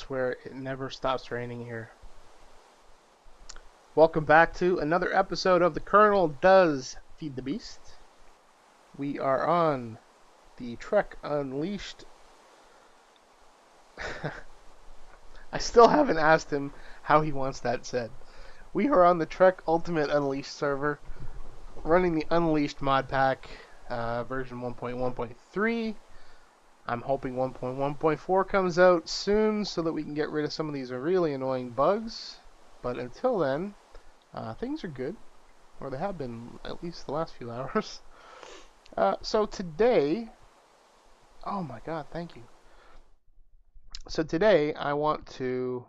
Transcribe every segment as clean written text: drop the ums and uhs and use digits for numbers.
swear it never stops raining here. Welcome back to another episode of the Kerrnel Does Feed the Beast. We are on the Trek Unleashed. I still haven't asked him how he wants that said. We are on the Trek Ultimate Unleashed server, running the Unleashed mod pack, version 1.1.3. I'm hoping 1.1.4 comes out soon so that we can get rid of some of these really annoying bugs. But until then, things are good, or they have been at least the last few hours. So today, oh my god, thank you. So today I want to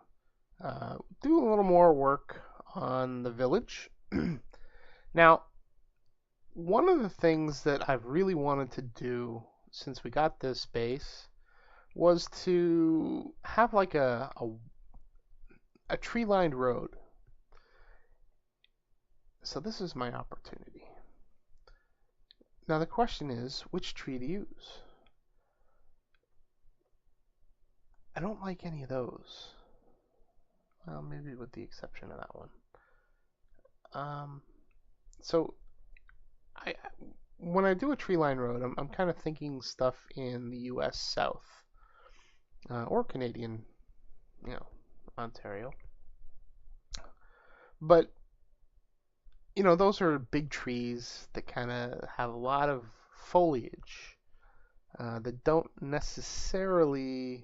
do a little more work on the village. Now, one of the things that I've really wanted to do since we got this base was to have like a tree-lined road. So this is my opportunity. Now the question is, which tree to use? I don't like any of those. Well, maybe with the exception of that one. So when I do a tree-lined road, I'm kind of thinking stuff in the U.S. South or Canadian, Ontario. But those are big trees that kind of have a lot of foliage that don't necessarily,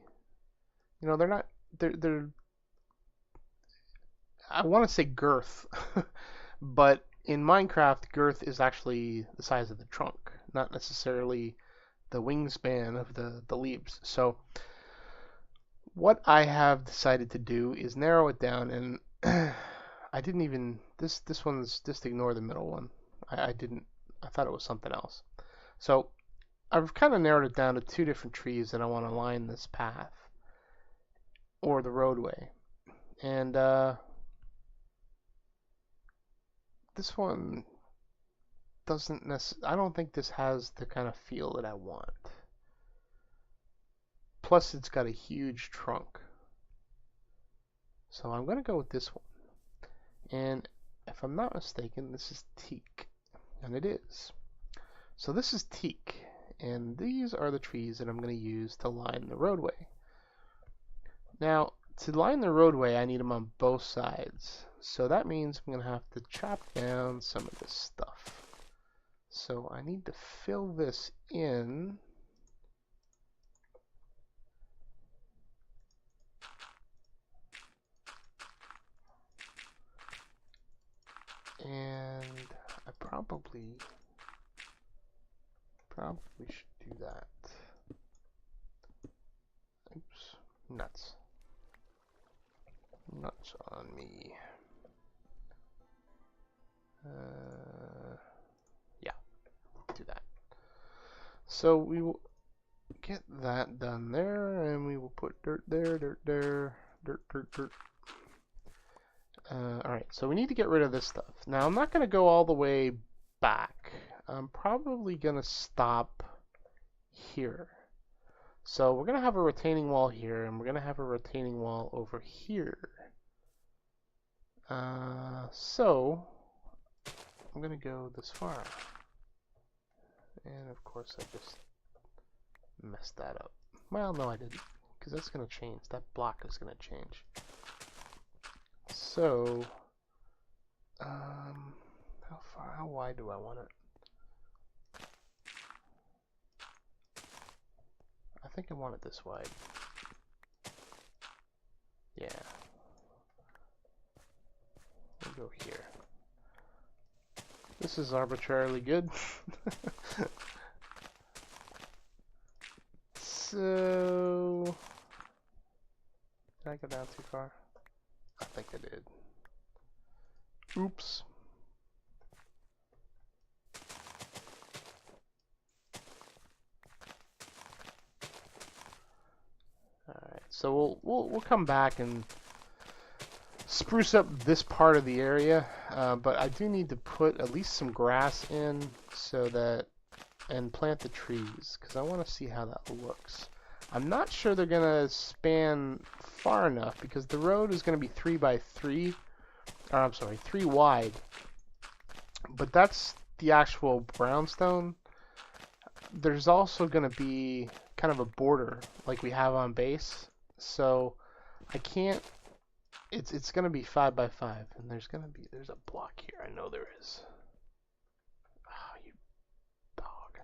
they're not, they're I want to say girth, but in Minecraft, girth is actually the size of the trunk, not necessarily the wingspan of the leaves. So what I have decided to do is narrow it down, and I didn't even, this one's, just ignore the middle one. I thought it was something else. So I've kind of narrowed it down to two different trees that I want to line this path, or the roadway. And this one doesn't I don't think this has the kind of feel that I want. Plus it's got a huge trunk. So I'm going to go with this one. And if I'm not mistaken, this is teak. And it is. So this is teak. And these are the trees that I'm going to use to line the roadway. Now, to line the roadway, I need them on both sides. So that means I'm going to have to chop down some of this stuff. So I need to fill this in. And I probably should do that. Oops, nuts. Nuts on me. Yeah, do that. So we will get that done there, and we will put dirt there, dirt there, dirt, dirt, dirt. Alright, so we need to get rid of this stuff. Now, I'm not going to go all the way back. I'm probably going to stop here. So we're going to have a retaining wall here, and we're going to have a retaining wall over here. So I'm going to go this far. And of course I just messed that up. Well, no I didn't, because that's going to change. That block is going to change. So, how wide do I want it? I think I want it this wide. Yeah. We'll go here. This is arbitrarily good. So, did I go down too far? I think I did. Oops. Alright, so we'll come back and spruce up this part of the area, but I do need to put at least some grass in so that, and plant the trees, because I want to see how that looks. I'm not sure they're going to span far enough because the road is going to be 3 by 3, or I'm sorry, 3 wide. But that's the actual brownstone. There's also going to be kind of a border like we have on base. So I can't, it's going to be 5 by 5, and there's a block here. I know there is. Oh, you dog.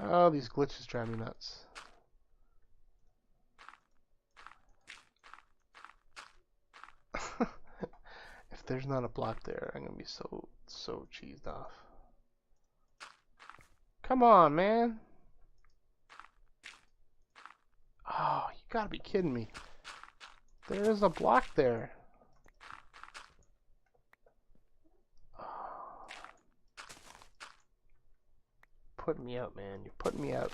Oh, these glitches drive me nuts. If there's not a block there, I'm gonna be so cheesed off. Come on, man. Oh, you gotta be kidding me. There is a block there. Oh. Putting me out, man. You're putting me out.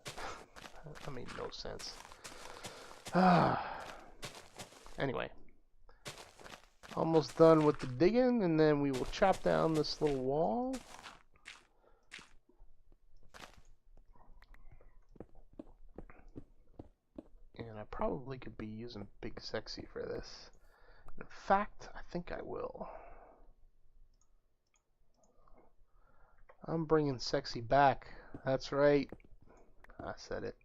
That made no sense. Anyway. Almost done with the digging, and then we will chop down this little wall. And I probably could be using Big Sexy for this. In fact, I think I will. I'm bringing Sexy back. That's right. I said it.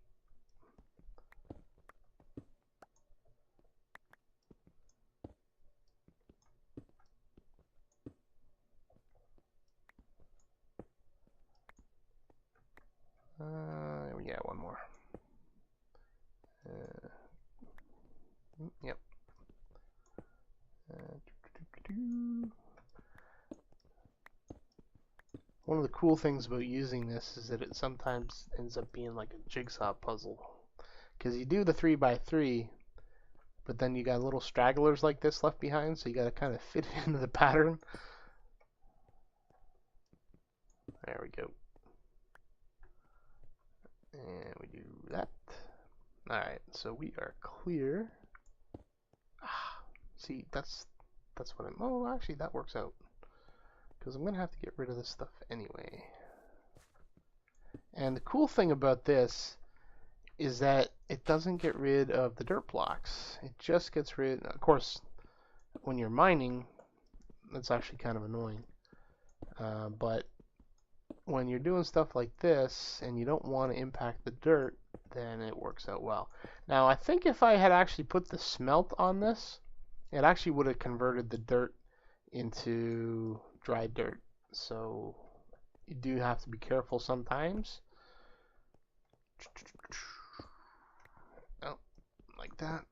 Yeah, one more. Yep. One of the cool things about using this is that it sometimes ends up being like a jigsaw puzzle. Because you do the 3 by 3, but then you got little stragglers like this left behind, so you got to kind of fit it into the pattern. There we go. And we do that. Alright, so we are clear. See, that's what I'm... Oh, actually, that works out. Because I'm going to have to get rid of this stuff anyway. And the cool thing about this is that it doesn't get rid of the dirt blocks. It just gets rid... Of course, when you're mining, that's actually kind of annoying. But when you're doing stuff like this and you don't want to impact the dirt, then it works out well. Now, I think if I had actually put the smelt on this, it actually would have converted the dirt into dry dirt. So you do have to be careful sometimes. Oh, like that.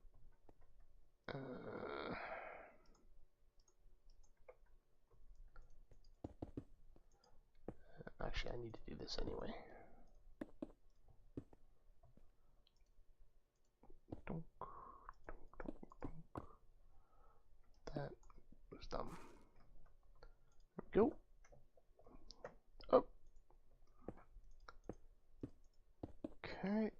Actually, I need to do this anyway. That was dumb. There we go. Oh. Okay.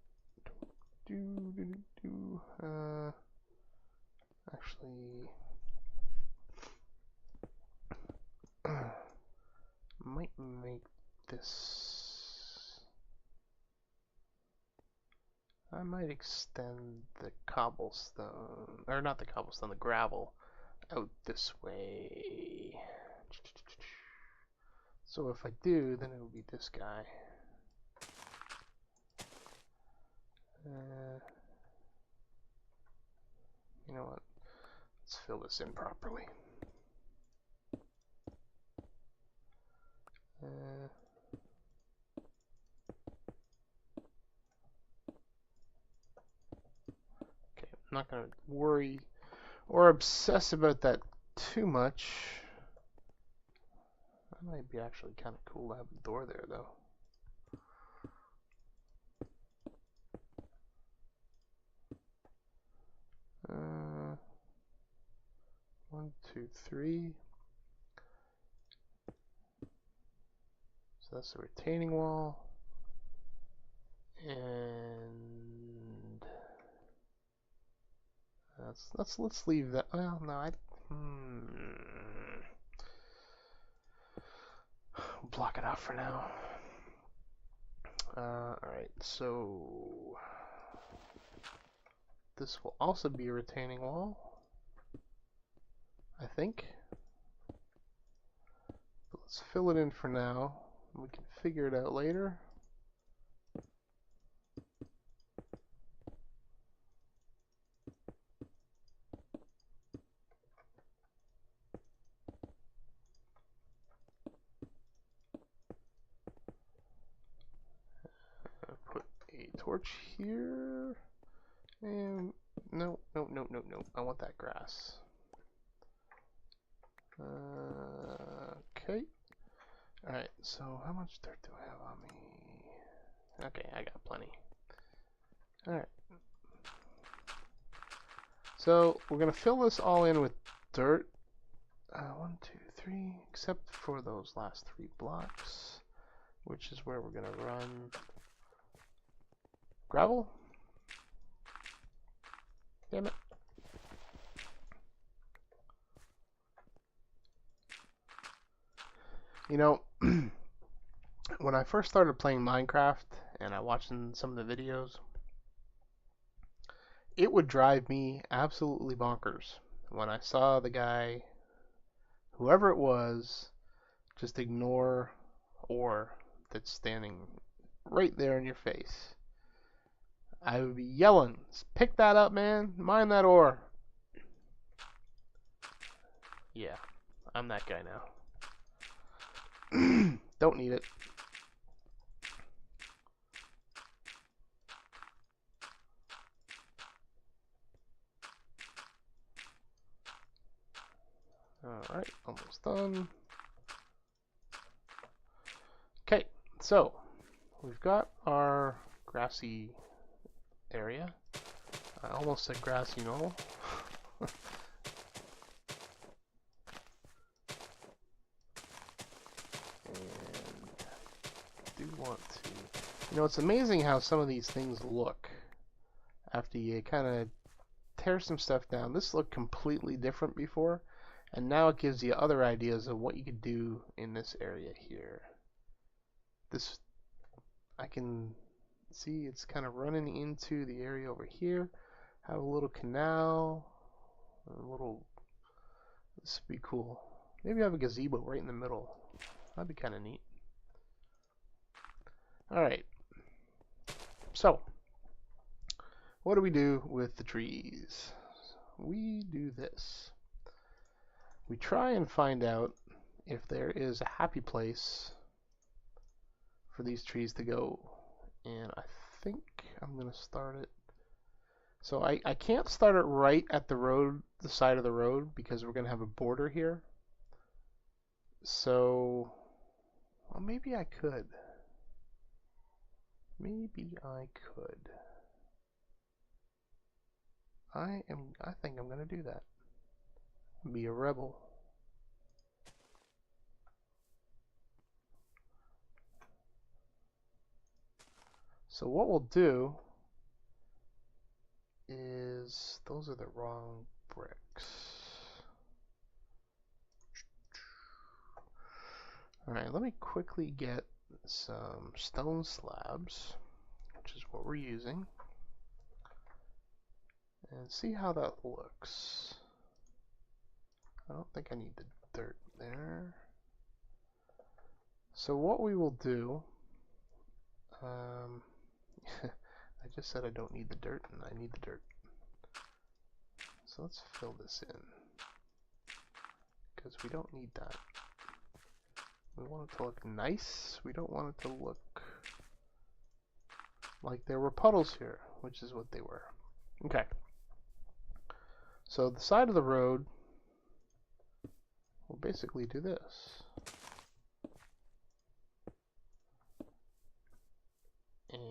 Actually, might make this. I might extend the cobblestone, or not the cobblestone, the gravel out this way. So if I do, then it will be this guy. You know what? Let's fill this in properly. Okay, I'm not going to worry or obsess about that too much. That might be actually kind of cool to have a door there, though. One, two, three. So that's the retaining wall. And let's leave that. Well, no, we'll block it out for now. Alright, so this will also be a retaining wall, I think. But let's fill it in for now. We can figure it out later. Put a torch here. And no. I want that grass. Okay. Alright, so how much dirt do I have on me? Okay, I got plenty. Alright. So we're going to fill this all in with dirt. 1, 2, 3, except for those last 3 blocks, which is where we're going to run gravel. Damn it. You know, when I first started playing Minecraft and I watched some of the videos, it would drive me absolutely bonkers when I saw the guy, whoever it was, just ignore ore that's standing right there in your face. I would be yelling, pick that up, man, mine that ore. Yeah, I'm that guy now. Don't need it. Alright, almost done. Okay, so we've got our grassy area. I almost said grassy knoll. And I do want to... You know, it's amazing how some of these things look after you kind of tear some stuff down. This looked completely different before, and now it gives you other ideas of what you could do in this area here. This, I can see it's kind of running into the area over here. Have a little canal, a little, this would be cool. Maybe have a gazebo right in the middle. That'd be kind of neat. Alright, so what do we do with the trees? We do this. We try and find out if there is a happy place for these trees to go. And I think I'm going to start it. So I can't start it right at the road, the side of the road, because we're going to have a border here. So, well, maybe I could. Maybe I could. I think I'm going to do that. Be a rebel. So what we'll do is, those are the wrong bricks. Alright, let me quickly get some stone slabs, which is what we're using, and see how that looks. I don't think I need the dirt there. So what we will do, I just said I don't need the dirt, and I need the dirt. So let's fill this in, because we don't need that. We want it to look nice. We don't want it to look like there were puddles here, which is what they were. Okay. So the side of the road, we'll basically do this. And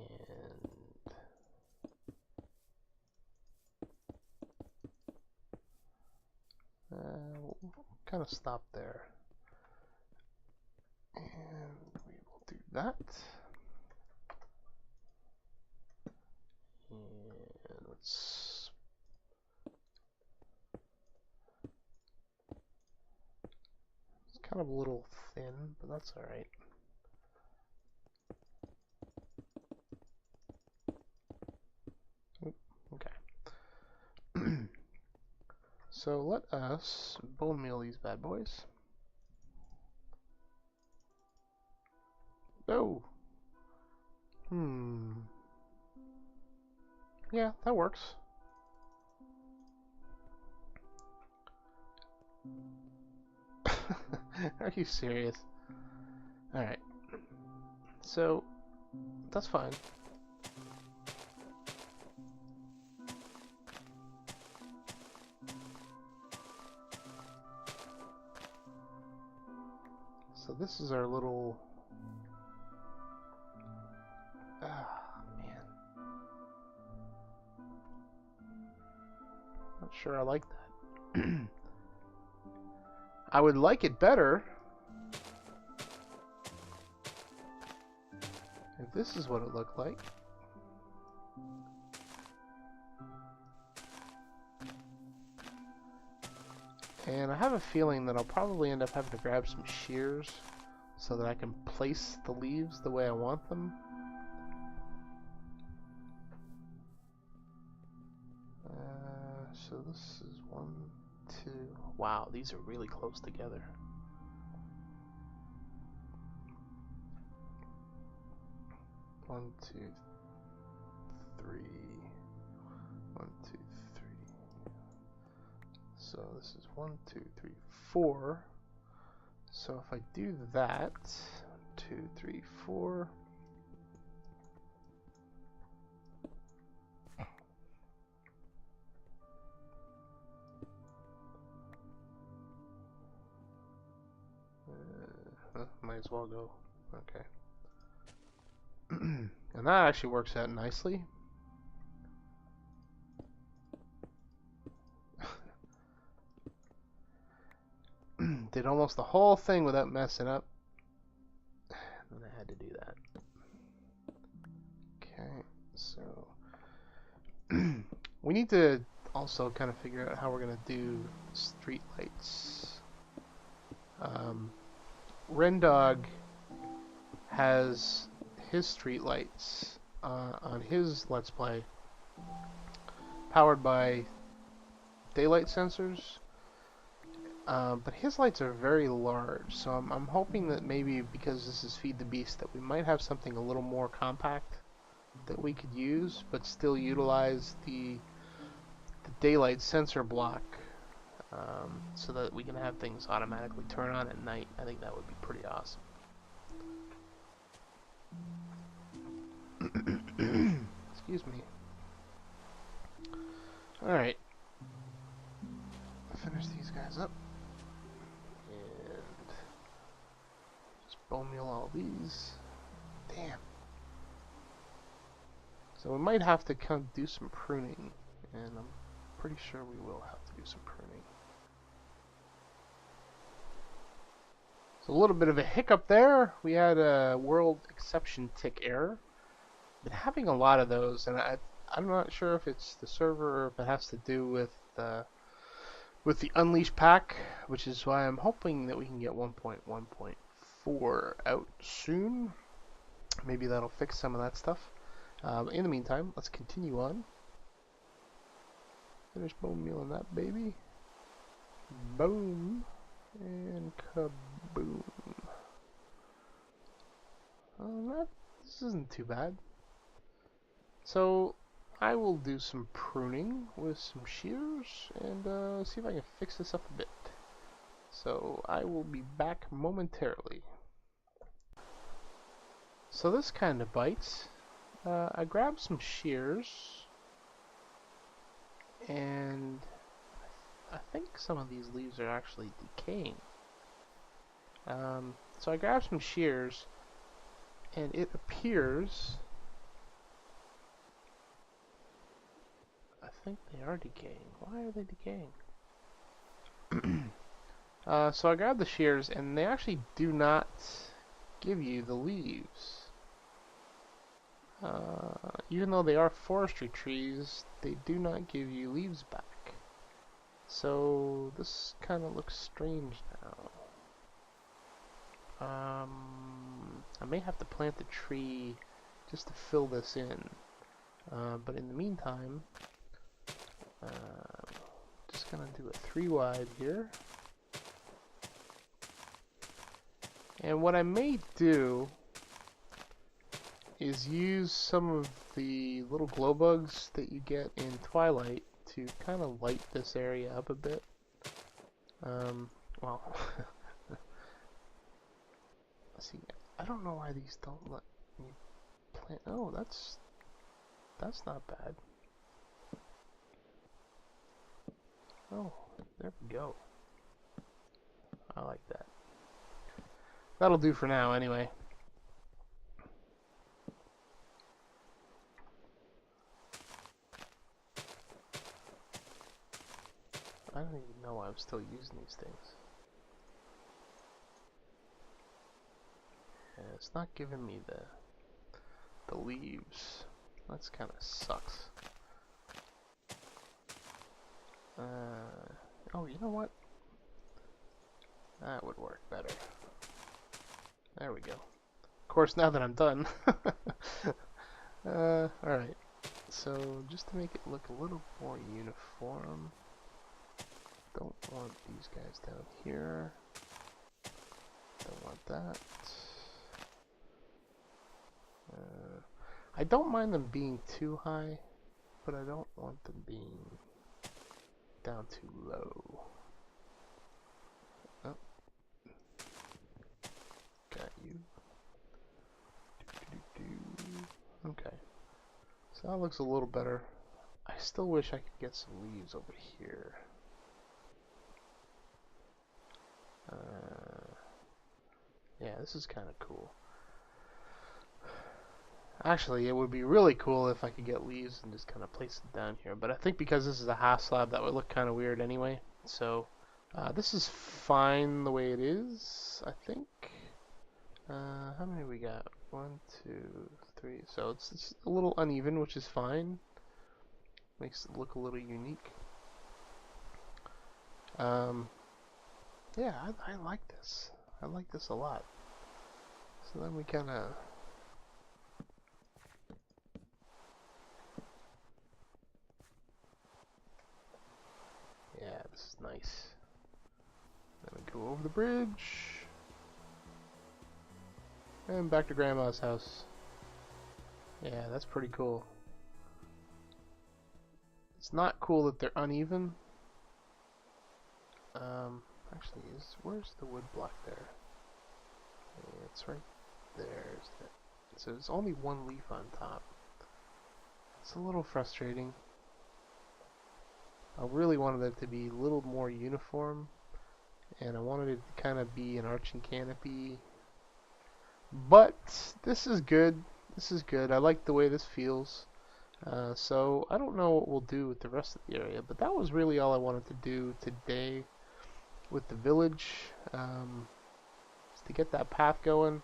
we'll kind of stop there. And we will do that. And let's kind of a little thin, but that's alright. Okay. So let us bone meal these bad boys. Oh! Yeah, that works. Are you serious? Alright. So, that's fine. So this is our little... Ah, man. Not sure I like that. I would like it better if this is what it looked like. And I have a feeling that I'll probably end up having to grab some shears so that I can place the leaves the way I want them. So this is 1, 2... Wow, these are really close together. One, two, three. 1, 2, 3. So this is 1, 2, 3, 4. So if I do that, 2, 3, 4. Might as well go. Okay. And that actually works out nicely. Did almost the whole thing without messing up. And I had to do that. Okay, so we need to also kind of figure out how we're going to do street lights. Rendog has his street lights on his Let's Play powered by daylight sensors, but his lights are very large, so I'm hoping that maybe because this is Feed the Beast that we might have something a little more compact that we could use but still utilize the daylight sensor block, so that we can have things automatically turn on at night. I think that would be pretty awesome. Excuse me. Alright. Finish these guys up. And just bone meal all these. Damn. So we might have to kind of do some pruning. And I'm pretty sure we will have to do some pruning. So a little bit of a hiccup there. We had a world exception tick error. Been having a lot of those, and I'm not sure if it's the server or if it has to do with the Unleashed pack, which is why I'm hoping that we can get 1.1.4 out soon. Maybe that'll fix some of that stuff. In the meantime, let's continue on. Finish bone mealing that baby. Boom. And kaboom. This isn't too bad. So I will do some pruning with some shears and see if I can fix this up a bit. So I will be back momentarily. So this kind of bites. I grabbed some shears and I think some of these leaves are actually decaying. So I grabbed some shears and it appears, I think they are decaying. Why are they decaying? So I grabbed the shears and they actually do not give you the leaves. Even though they are forestry trees, they do not give you leaves back. So this kind of looks strange now. I may have to plant the tree just to fill this in. But in the meantime, just gonna do a 3 wide here. And what I may do is use some of the little glow bugs that you get in Twilight to kind of light this area up a bit. Well, let's see. I don't know why these don't let me plant. Oh, that's not bad. Oh, there we go. I like that. That'll do for now, anyway. I don't even know why I'm still using these things. Yeah, it's not giving me the leaves. That's kind of sucks. Oh, you know what? That would work better. There we go. Of course, now that I'm done. Alright. So, just to make it look a little more uniform, don't want these guys down here. Don't want that. I don't mind them being too high, but I don't want them being down too low. Oh. Got you. Okay. So that looks a little better. I still wish I could get some leaves over here. Yeah, this is kind of cool. Actually, it would be really cool if I could get leaves and just kind of place them down here. But I think because this is a half slab, that would look kind of weird anyway. So, this is fine the way it is, I think. How many we got? 1, 2, 3. So it's a little uneven, which is fine. Makes it look a little unique. Yeah, I like this. I like this a lot. So then we kind of... Yeah, this is nice. Then we go over the bridge. And back to Grandma's house. Yeah, that's pretty cool. It's not cool that they're uneven. Actually, where's the wood block there? Yeah, it's right there. So there's only one leaf on top. It's a little frustrating. I really wanted it to be a little more uniform, and I wanted it to kind of be an arching canopy. But this is good. This is good. I like the way this feels. So I don't know what we'll do with the rest of the area, but that was really all I wanted to do today with the village, is to get that path going.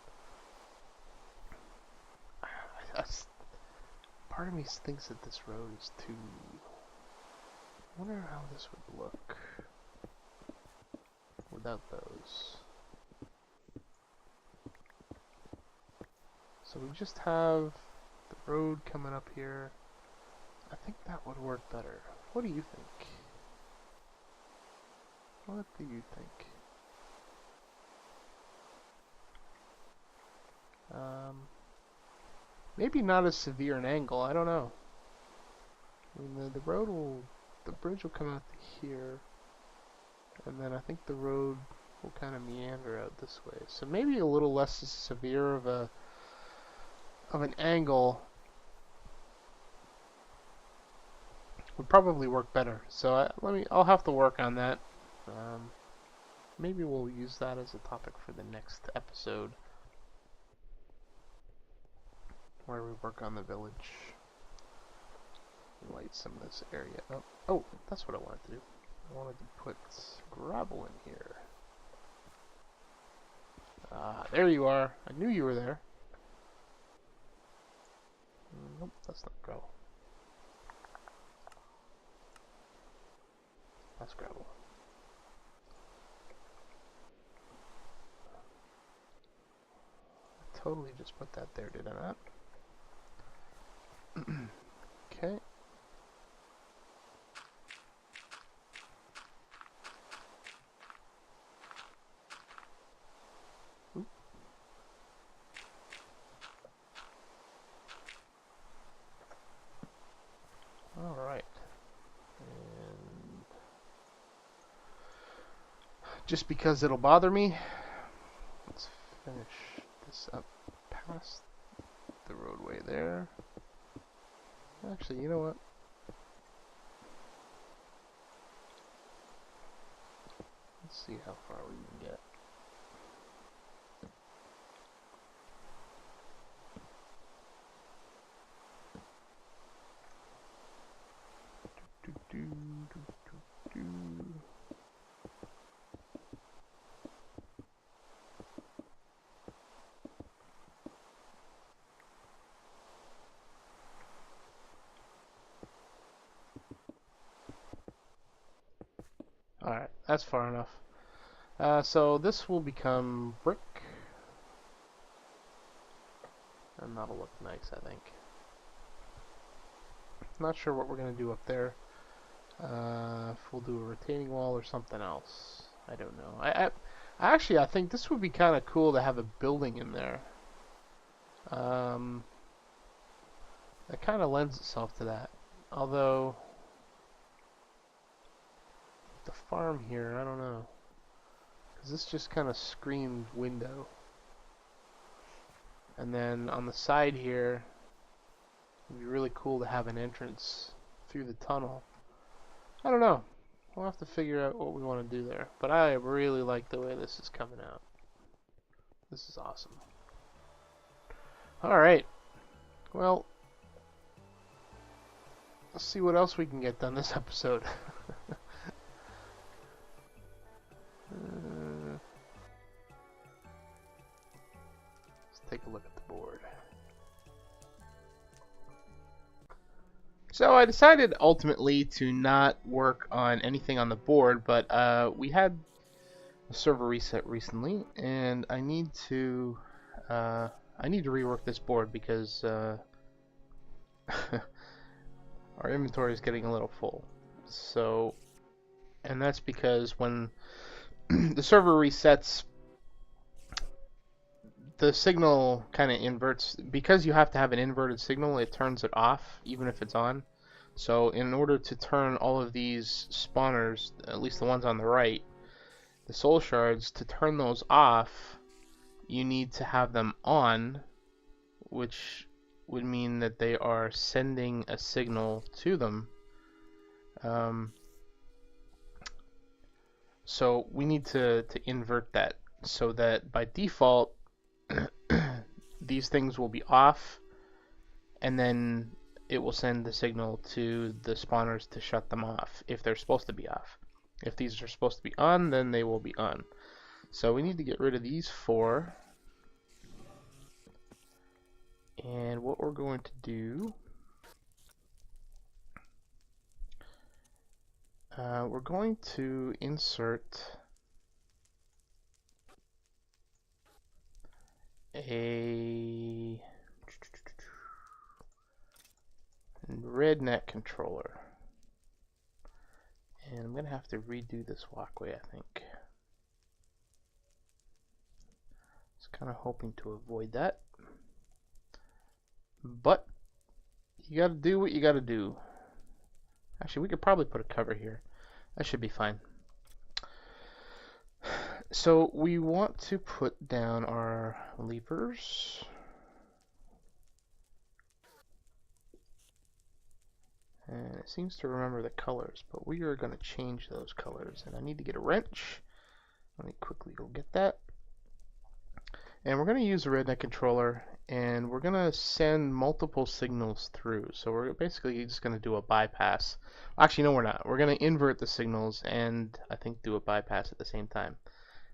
Part of me thinks that this road is too... I wonder how this would look without those. So we just have the road coming up here. I think that would work better. What do you think? What do you think? Maybe not as severe an angle, I don't know. I mean, the bridge will come out to here, and then I think the road will kind of meander out this way. So maybe a little less severe of an angle would probably work better. So I'll have to work on that. Maybe we'll use that as a topic for the next episode, where we work on the village. Light some of this area up. Oh, that's what I wanted to do. I wanted to put gravel in here. Ah, there you are. I knew you were there. Nope, that's not gravel. That's gravel. totally just put that there, did I not? Okay. Oop. All right. And just because it'll bother me, let's finish this up past the roadway there. Actually, you know what? Let's see how far we can get. Alright, that's far enough. So this will become brick. And that'll look nice, I think. Not sure what we're going to do up there. If we'll do a retaining wall or something else. I don't know. Actually, I think this would be kind of cool to have a building in there. That kind of lends itself to that. Although, the farm here, I don't know. Because this just kind of screamed window. And then on the side here, it would be really cool to have an entrance through the tunnel. I don't know. We'll have to figure out what we want to do there. But I really like the way this is coming out. This is awesome. Alright. Well, let's see what else we can get done this episode. Let's take a look at the board. So I decided ultimately to not work on anything on the board, but we had a server reset recently, and I need to rework this board because our inventory is getting a little full. So, and that's because when the server resets, the signal kind of inverts. Because you have to have an inverted signal, it turns it off even if it's on. So in order to turn all of these spawners, at least the ones on the right, the soul shards, to turn those off, you need to have them on, which would mean that they are sending a signal to them. So we need to invert that so that by default these things will be off, and then it will send the signal to the spawners to shut them off if they're supposed to be off. If these are supposed to be on, then they will be on. So we need to get rid of these 4. And what we're going to do, we're going to insert a redneck controller. And I'm going to have to redo this walkway, I think. Just kind of hoping to avoid that. But you got to do what you got to do. Actually, we could probably put a cover here. That should be fine. So we want to put down our leapers. And it seems to remember the colors, but we are going to change those colors. And I need to get a wrench. Let me quickly go get that. And we're going to use a redneck controller, and we're going to send multiple signals through. So we're basically just going to do a bypass. Actually, no, we're not. We're going to invert the signals and I think do a bypass at the same time.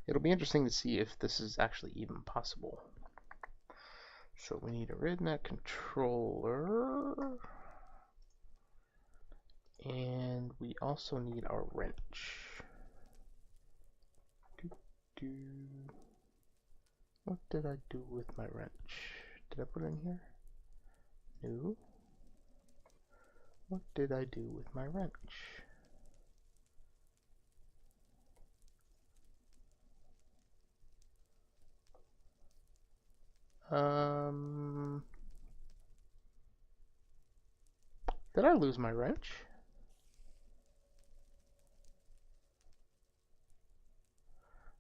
It'll be interesting to see if this is actually even possible. So we need a redneck controller. And we also need our wrench. What did I do with my wrench? Did I put it in here? No. What did I do with my wrench? Did I lose my wrench?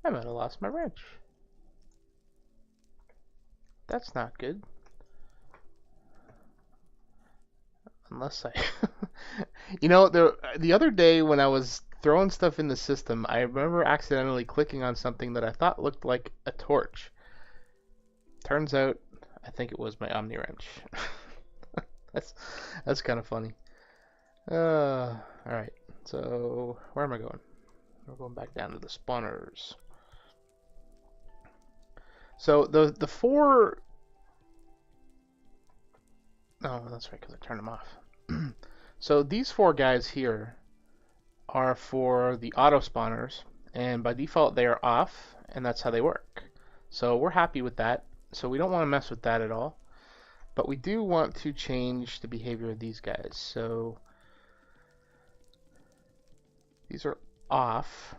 I might have lost my wrench. That's not good. Unless I... You know, the other day when I was throwing stuff in the system, I remember accidentally clicking on something that I thought looked like a torch. Turns out, I think it was my Omni wrench. That's kind of funny. Alright, so where am I going? We're going back down to the spawners. So the four... Oh, that's right, because I turned them off. So these four guys here are for the auto spawners, and by default they are off, and that's how they work. So we're happy with that. So we don't want to mess with that at all. But we do want to change the behavior of these guys. So these are off,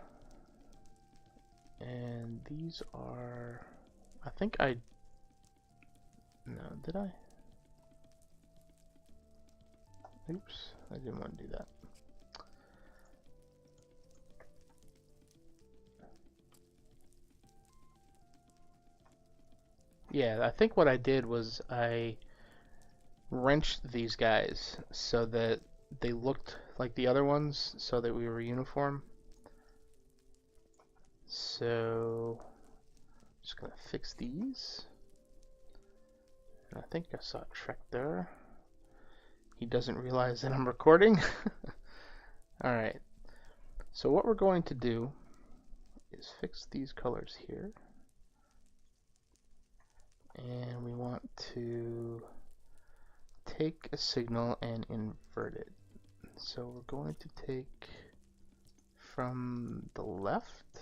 and these are... I think I... No, did I? Oops, I didn't want to do that. Yeah, I think what I did was I wrenched these guys so that they looked like the other ones, so that we were uniform. So, I'm just gonna fix these. And I think I saw Trek there. He doesn't realize that I'm recording. Alright, so what we're going to do is fix these colors here. And we want to take a signal and invert it. So we're going to take from the left,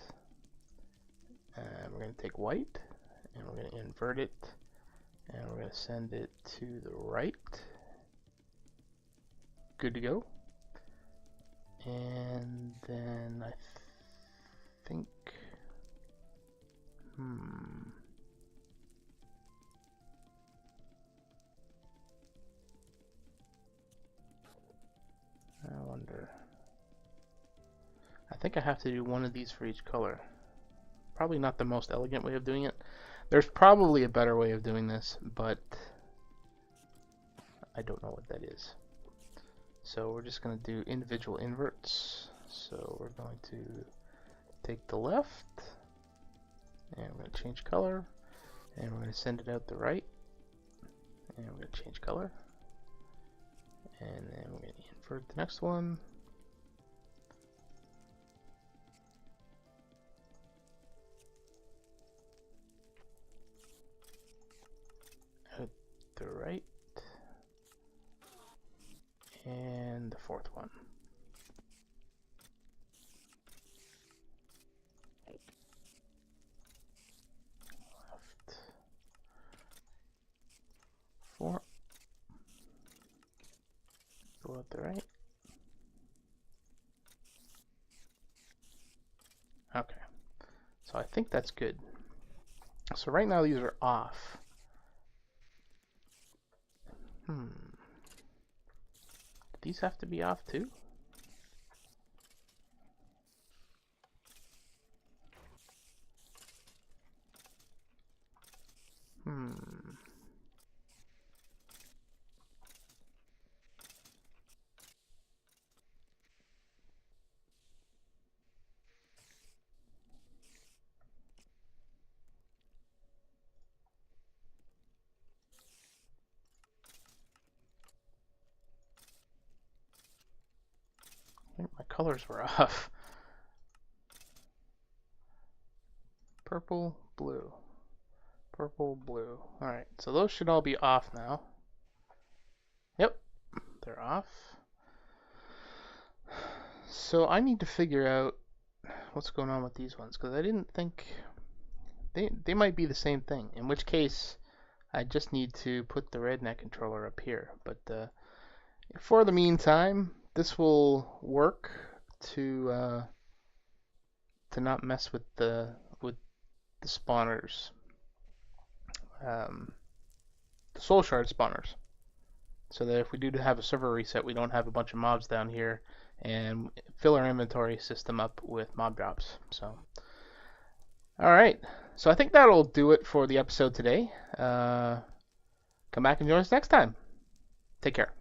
and we're going to take white, and we're going to invert it, and we're going to send it to the right. Good to go. And then I think, I wonder. I think I have to do one of these for each color. Probably not the most elegant way of doing it. There's probably a better way of doing this, but I don't know what that is. So we're just going to do individual inverts. So we're going to take the left, and we're going to change color, and we're going to send it out the right, and we're going to change color, and then we're going to invert the next one. Out the right, and the fourth one. Left, 4, go out the right. Okay, so I think that's good. So right now these are off. These have to be off too? I think my colors were off. Purple, blue. Purple, blue. Alright, so those should all be off now. Yep, they're off. So I need to figure out what's going on with these ones, because I didn't think they might be the same thing. In which case, I just need to put the RedNet controller up here. But for the meantime, this will work to not mess with the spawners, the soul shard spawners, so that if we do have a server reset, we don't have a bunch of mobs down here and fill our inventory system up with mob drops. So, all right. So I think that'll do it for the episode today. Come back and join us next time. Take care.